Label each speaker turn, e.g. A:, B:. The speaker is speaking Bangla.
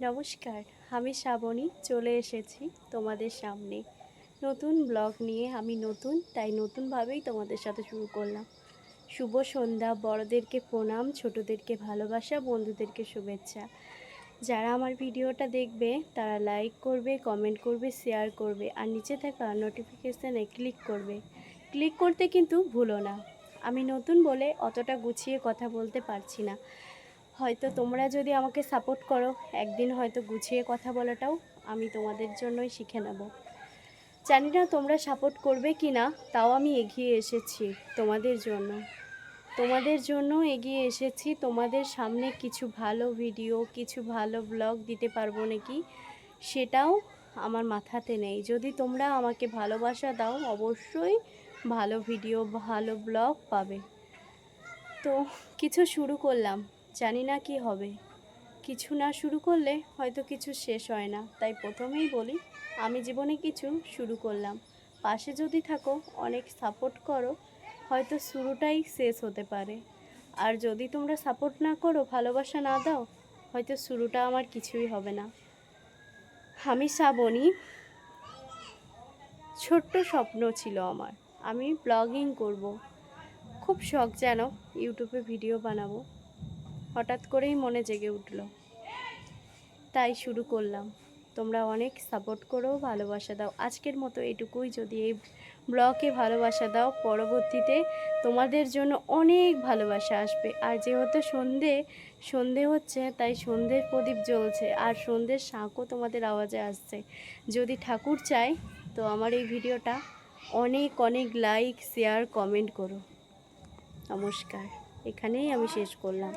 A: নমস্কার, আমি শ্রাবণী চলে এসেছি তোমাদের সামনে নতুন ব্লগ নিয়ে। আমি নতুন, তাই নতুনভাবেই তোমাদের সাথে শুরু করলাম। শুভ সন্ধ্যা, বড়দেরকে প্রণাম, ছোটদেরকে ভালোবাসা, বন্ধুদেরকে শুভেচ্ছা। যারা আমার ভিডিওটা দেখবে তারা লাইক করবে, কমেন্ট করবে, শেয়ার করবে, আর নিচে থাকা নোটিফিকেশানে ক্লিক করবে। ক্লিক করতে কিন্তু ভুলো না। আমি নতুন বলে অতটা গুছিয়ে কথা বলতে পারছি না। হয়তো তোমরা যদি আমাকে সাপোর্ট করো, একদিন হয়তো গুছিয়ে কথা বলাটাও আমি তোমাদের জন্যই শিখে নেব। জানি না তোমরা সাপোর্ট করবে কি না, তাও আমি এগিয়ে এসেছি তোমাদের জন্য এগিয়ে এসেছি। তোমাদের সামনে কিছু ভালো ভিডিও, কিছু ভালো ব্লগ দিতে পারবো নাকি সেটাও আমার মাথাতে নেই। যদি তোমরা আমাকে ভালোবাসা দাও, অবশ্যই ভালো ভিডিও, ভালো ব্লগ পাবে। তো কিছু শুরু করলাম, জানি না কি হবে। কিছু না শুরু করলে হয়তো কিছু শেষ হয় না। তাই প্রথমেই বলি, আমি জীবনে কিছু শুরু করলাম, পাশে যদি থাকো, অনেক সাপোর্ট করো, হয়তো শুরুটাই শেষ হতে পারে। আর যদি তোমরা সাপোর্ট না করো, ভালোবাসা না দাও, হয়তো শুরুটা আমার কিছুই হবে না। আমি শ্রাবণী, ছোট্ট স্বপ্ন ছিল আমার, আমি ব্লগিং করব। খুব শখ যেন ইউটিউবে ভিডিও বানাবো। হঠাৎ করেই মনে জেগে উঠলো, তাই শুরু করলাম। তোমরা অনেক সাপোর্ট করো, ভালোবাসা দাও। আজকের মতো এটুকুই। যদি এই ব্লগে ভালোবাসা দাও, পরবর্তীতে তোমাদের জন্য অনেক ভালোবাসা আসবে। আর যেহেতু সন্ধে হচ্ছে, তাই সন্ধ্যের প্রদীপ জ্বলছে, আর সন্ধ্যের শাঁখও তোমাদের আওয়াজে আসছে। যদি ঠাকুর চায় তো আমার এই ভিডিওটা অনেক অনেক লাইক, শেয়ার, কমেন্ট করো। নমস্কার, এখানেই আমি শেষ করলাম।